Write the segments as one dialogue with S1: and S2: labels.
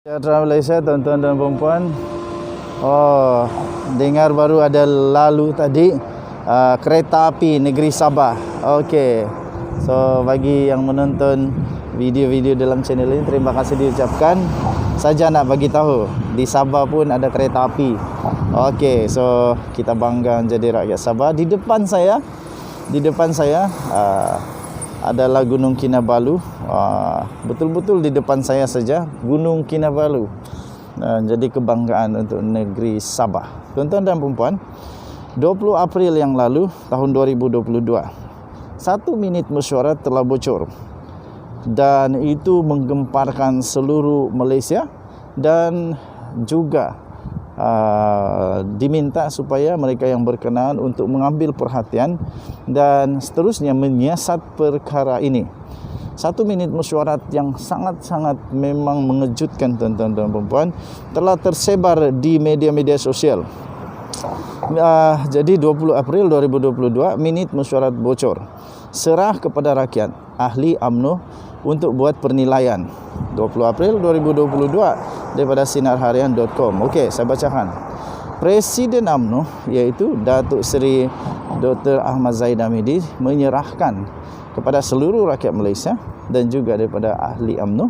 S1: Sejahtera Malaysia, tuan-tuan dan puan-puan. Oh, dengar baru ada lalu tadi kereta api negeri Sabah. Okey. So bagi yang menonton video-video dalam channel ini, terima kasih diucapkan. Saja nak bagi tahu di Sabah pun ada kereta api. Okey, so kita bangga jadi rakyat Sabah. Di depan saya adalah Gunung Kinabalu. Betul-betul di depan saya saja Gunung Kinabalu. Jadi kebanggaan untuk negeri Sabah. Tuan-tuan dan puan-puan, 20 April yang lalu tahun 2022, 1 minit mesyuarat telah bocor dan itu menggemparkan seluruh Malaysia dan juga diminta supaya mereka yang berkenaan untuk mengambil perhatian dan seterusnya menyiasat perkara ini. 1 minit mesyuarat yang sangat-sangat memang mengejutkan, tuan-tuan dan puan-puan, telah tersebar di media-media sosial. Jadi 20 April 2022, minit mesyuarat bocor. Serah kepada rakyat, ahli UMNO untuk buat penilaian. 20 April 2022 daripada sinarharian.com. Okey, saya bacakan. Presiden UMNO iaitu Datuk Seri Dr. Ahmad Zahid Hamidi menyerahkan kepada seluruh rakyat Malaysia dan juga daripada ahli UMNO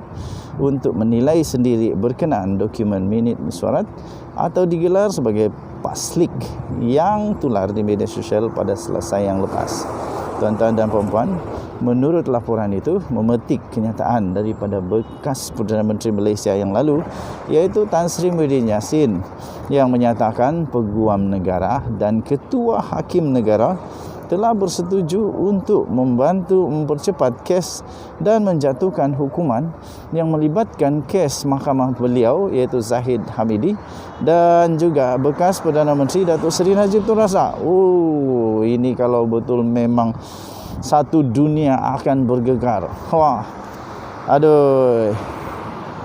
S1: untuk menilai sendiri berkenaan dokumen minit mesyuarat atau digelar sebagai paslik yang tular di media sosial pada Selasa yang lepas. Tuan-tuan dan puan-puan, menurut laporan itu memetik kenyataan daripada bekas Perdana Menteri Malaysia yang lalu, iaitu Tan Sri Muhyiddin Yassin, yang menyatakan Peguam Negara dan Ketua Hakim Negara telah bersetuju untuk membantu mempercepat kes dan menjatuhkan hukuman yang melibatkan kes mahkamah beliau iaitu Zahid Hamidi dan juga bekas Perdana Menteri Datuk Seri Najib Tun Razak. Ini kalau betul memang satu dunia akan bergegar. Wah. Aduh.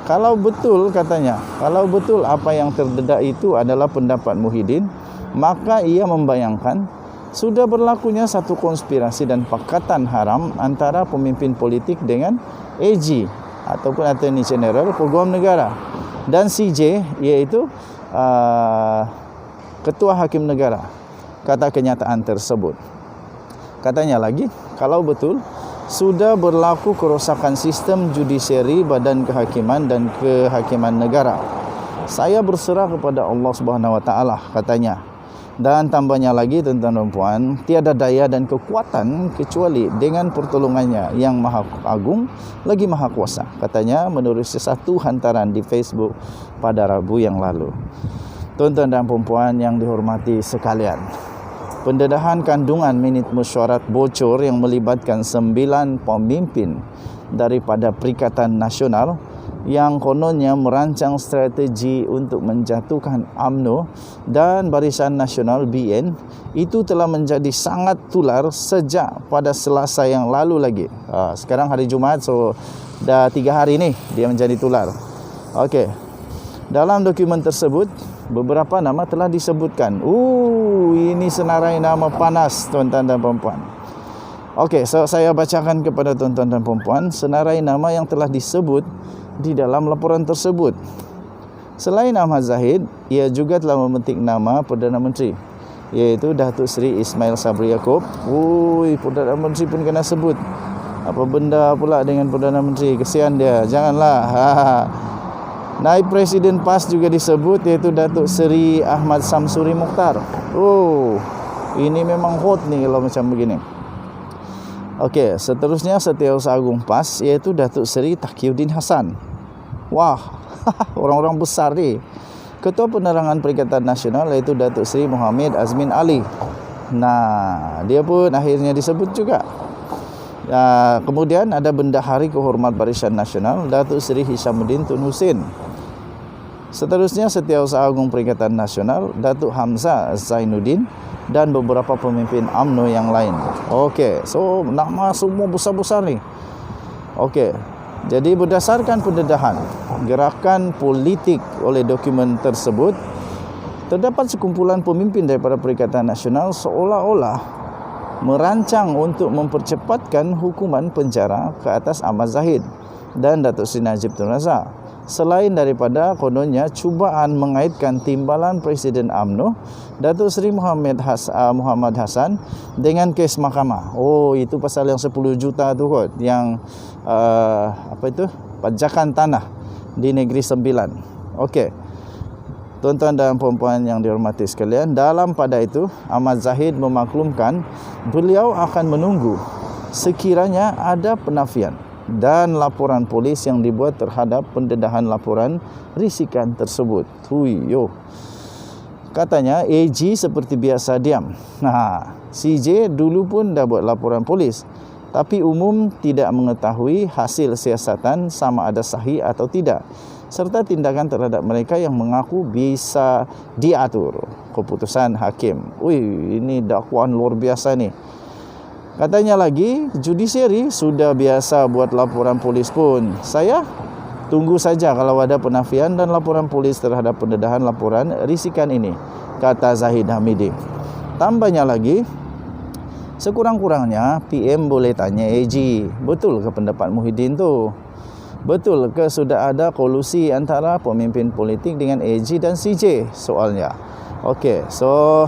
S1: Kalau betul katanya, kalau betul apa yang terdedah itu adalah pendapat Muhyiddin, maka ia membayangkan sudah berlakunya satu konspirasi dan pakatan haram antara pemimpin politik dengan AG ataupun Attorney General Peguam Negara dan CJ iaitu Ketua Hakim Negara. Kata kenyataan tersebut. Katanya lagi, kalau betul sudah berlaku kerosakan sistem judisiari, badan kehakiman dan kehakiman negara. Saya berserah kepada Allah Subhanahu Wa Taala, katanya. Dan tambahnya lagi, tuan-tuan dan puan, tiada daya dan kekuatan kecuali dengan pertolongannya yang maha agung lagi maha kuasa, katanya menurut satu hantaran di Facebook pada Rabu yang lalu. Tuan-tuan dan puan yang dihormati sekalian, pendedahan kandungan minit mesyuarat bocor yang melibatkan 9 pemimpin daripada Perikatan Nasional yang kononnya merancang strategi untuk menjatuhkan UMNO dan Barisan Nasional BN itu telah menjadi sangat tular sejak pada Selasa yang lalu lagi. Sekarang hari Jumaat, so dah 3 hari ni dia menjadi tular. Okey. Dalam dokumen tersebut beberapa nama telah disebutkan. Ini senarai nama panas, tuan-tuan dan puan-puan. Okey, so saya bacakan kepada tuan-tuan dan puan-puan senarai nama yang telah disebut di dalam laporan tersebut. Selain Ahmad Zahid, ia juga telah memetik nama Perdana Menteri iaitu Datuk Seri Ismail Sabri Yaakob. Perdana Menteri pun kena sebut. Apa benda pula dengan Perdana Menteri? Kesian dia. Janganlah. Naib Presiden PAS juga disebut iaitu Datuk Seri Ahmad Samsuri Mukhtar. Ini memang hot ni kalau macam begini. Okey, seterusnya Setiausaha Agung PAS iaitu Datuk Seri Taqiyuddin Hassan. Wah, orang-orang besar ni. Ketua Penerangan Perikatan Nasional iaitu Datuk Seri Muhammad Azmin Ali. Nah, dia pun akhirnya disebut juga. Kemudian ada Bendahari Kehormat Barisan Nasional Datuk Seri Hishamuddin Tun Hussein. Seterusnya Setiausaha Agung Perikatan Nasional Datuk Hamzah Zainuddin dan beberapa pemimpin UMNO yang lain. Okey, so nama semua besar-besar ni. Okey. Jadi berdasarkan pendedahan gerakan politik oleh dokumen tersebut, terdapat sekumpulan pemimpin daripada Perikatan Nasional seolah-olah merancang untuk mempercepatkan hukuman penjara ke atas Ahmad Zahid dan Datuk Seri Najib Tun Razak selain daripada kononnya cubaan mengaitkan timbalan Presiden UMNO Datuk Seri Muhammad Hassan dengan kes mahkamah. Oh, itu pasal yang 10 juta tu kot, yang pajakan tanah di Negeri Sembilan. Okey, tuan-tuan dan puan-puan yang dihormati sekalian, dalam pada itu Ahmad Zahid memaklumkan beliau akan menunggu sekiranya ada penafian dan laporan polis yang dibuat terhadap pendedahan laporan risikan tersebut. Huyo. Katanya AG seperti biasa diam. CJ dulu pun dah buat laporan polis, tapi umum tidak mengetahui hasil siasatan sama ada sahih atau tidak, serta tindakan terhadap mereka yang mengaku bisa diatur keputusan hakim. Ini dakwaan luar biasa ni. Katanya lagi, judisiari sudah biasa buat laporan polis pun. Saya tunggu saja kalau ada penafian dan laporan polis terhadap pendedahan laporan risikan ini, kata Zahid Hamidi. Tambahnya lagi, sekurang-kurangnya PM boleh tanya AG, betul ke pendapat Muhyiddin tu? Betul ke sudah ada kolusi antara pemimpin politik dengan AG dan CJ? Soalnya. Okey, so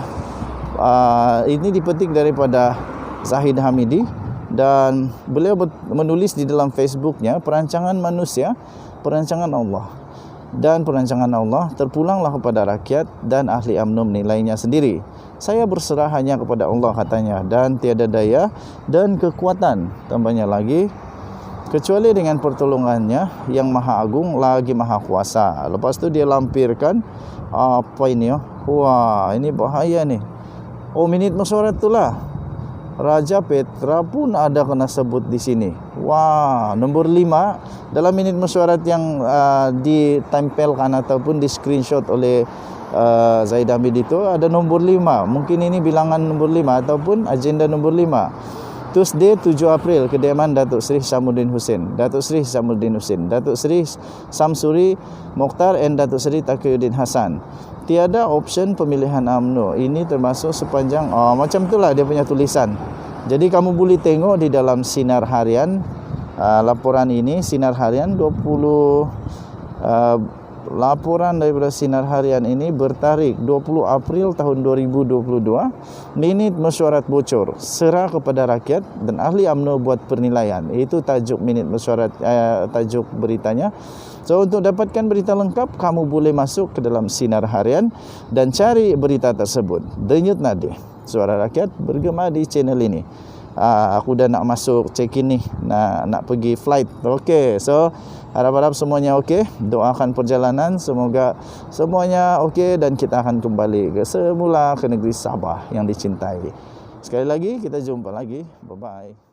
S1: ini dipetik daripada Zahid Hamidi, dan beliau menulis di dalam Facebooknya, perancangan manusia, perancangan Allah, dan perancangan Allah terpulanglah kepada rakyat dan ahli UMNO menilainya sendiri. Saya berserah hanya kepada Allah, katanya, dan tiada daya dan kekuatan, tambahnya lagi, kecuali dengan pertolongannya yang maha agung lagi maha kuasa. Lepas tu dia lampirkan apa ini? Wah, ini bahaya ni. Minit mesyuarat itulah. Raja Petra pun ada kena sebut di sini. Wah, nombor 5 dalam minit mesyuarat yang ditempelkan ataupun di screenshot oleh Zahid Hamidi itu ada nombor 5. Mungkin ini bilangan nombor 5 ataupun agenda nombor 5. Tuesday 7 April, kediaman Datuk Seri Syamuddin Hussein, Datuk Seri Syamuddin Hussein, Datuk Seri Samsuri Mokhtar dan Datuk Seri Taqiyuddin Hassan. Tiada option pemilihan UMNO. Ini termasuk sepanjang macam itulah dia punya tulisan. Jadi kamu boleh tengok di dalam Sinar Harian, laporan ini Sinar Harian 20 laporan daripada Sinar Harian ini bertarikh 20 April tahun 2022. Minit mesyuarat bocor, serah kepada rakyat dan ahli UMNO buat penilaian. Itu tajuk minit mesyuarat, tajuk beritanya. So, untuk dapatkan berita lengkap, kamu boleh masuk ke dalam Sinar Harian dan cari berita tersebut. Denyut nadi, suara rakyat bergema di channel ini. Aku dah nak masuk check-in ni, nak pergi flight. Okey, so harap-harap semuanya okey. Doakan perjalanan, semoga semuanya okey dan kita akan kembali ke semula ke negeri Sabah yang dicintai. Sekali lagi, kita jumpa lagi. Bye-bye.